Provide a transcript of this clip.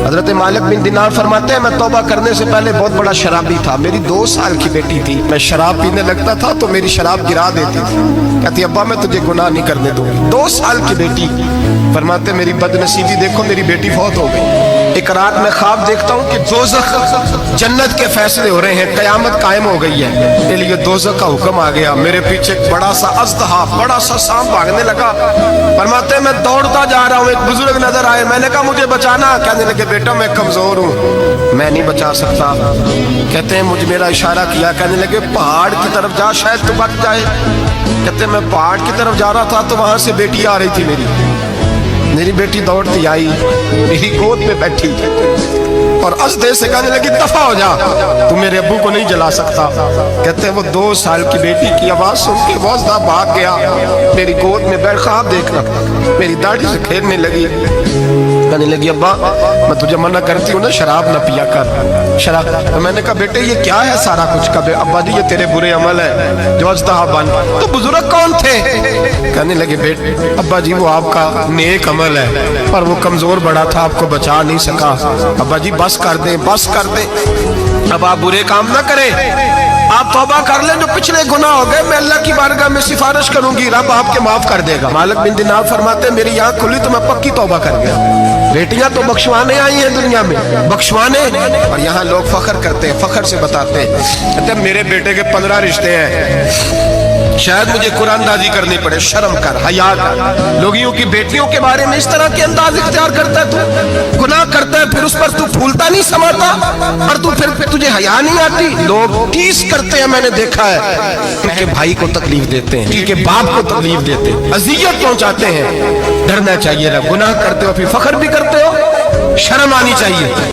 حضرت مالک بن دینار فرماتے ہیں میں توبہ کرنے سے پہلے بہت بڑا شرابی تھا، میری 2 سال کی بیٹی تھی، میں شراب پینے لگتا تھا تو میری شراب گرا دیتی تھی، کہتی ابا میں تجھے گناہ نہیں کرنے دوں گی۔ 2 سال کی بیٹی، فرماتے میری بد نصیبی دیکھو میری بیٹی فوت ہو گئی۔ ایک رات میں خواب دیکھتا ہوں کہ دوزخ جنت کے فیصلے ہو رہے ہیں، قیامت قائم ہو گئی ہے، اس لیے دوزخ کا حکم آ گیا۔ میرے پیچھے ایک بڑا سا اژدہا، بڑا سا سانپ بھاگنے لگا، فرماتے ہیں میں دوڑتا جا رہا ہوں، ایک بزرگ نظر آئے، میں نے کہا مجھے بچانا، کہنے لگے بیٹا میں کمزور ہوں، میں نہیں بچا سکتا۔ کہتے ہیں مجھے میرا اشارہ کیا، کہنے لگے پہاڑ کی طرف جا شاید تو بچ جائے۔ کہتے ہیں میں پہاڑ کی طرف جا رہا تھا تو وہاں سے بیٹی آ رہی تھی، میری بیٹی دوڑتی آئی، میری گود میں بیٹھی اور اژدہے سے کہنے لگی دفع ہو جا، تو میرے ابو کو نہیں جلا سکتا۔ کہتے ہیں وہ 2 سال کی بیٹی کی آواز سن کے وہ اژدہا بھاگ گیا، میری گود میں بیٹھ خواب دیکھنا، میری داڑھی سے کھیلنے لگی، کہنے لگی ابا میں تجھے منع کرتی ہوں نا شراب نہ پیا کر شراب۔ میں نے کہا بیٹے یہ کیا ہے سارا کچھ؟ کبھی ابا جی یہ تیرے برے عمل ہے جو اژدہا بن۔ تو بزرگ کون تھے؟ کہنے لگے بیٹے ابا جی وہ آپ کا نیک عمل ہے پر وہ کمزور بڑا تھا، آپ کو بچا نہیں سکا۔ ابا جی بس کر دیں، بس کر دیں، اب آپ برے کام نہ کریں، آپ توبہ کر لیں، جو پچھلے گناہ ہو گئے میں اللہ کی بارگاہ میں سفارش کروں گی، رب آپ کے معاف کر دے گا۔ مالک بن دینار فرماتے ہیں میری آنکھ کھلی تو میں پکی توبہ کر گیا۔ بیٹیاں تو بخشوانے آئی ہیں دنیا میں، بخشوانے، اور یہاں لوگ فخر کرتے ہیں، فخر سے بتاتے ہیں، کہتے ہیں میرے بیٹے کے 15 رشتے ہیں، شاید مجھے قرآن دازی کرنی پڑے، شرم کر، حیا کر۔ لوگیوں کی بیٹیوں کے بارے میں اس طرح کے انداز اختیار کرتا ہے، تو گناہ کرتا ہے پھر اس پر تو پھولتا نہیں سماتا، اور تو پھر تجھے حیا نہیں آتی۔ لوگ ٹیس کرتے ہیں، میں نے دیکھا ہے، ان کے بھائی کو تکلیف دیتے ہیں، ان کے باپ کو تکلیف دیتے ہیں، اذیت پہنچاتے ہیں۔ ڈرنا چاہیے، گناہ کرتے ہو پھر فخر بھی کرتے ہو، شرم آنی چاہیے۔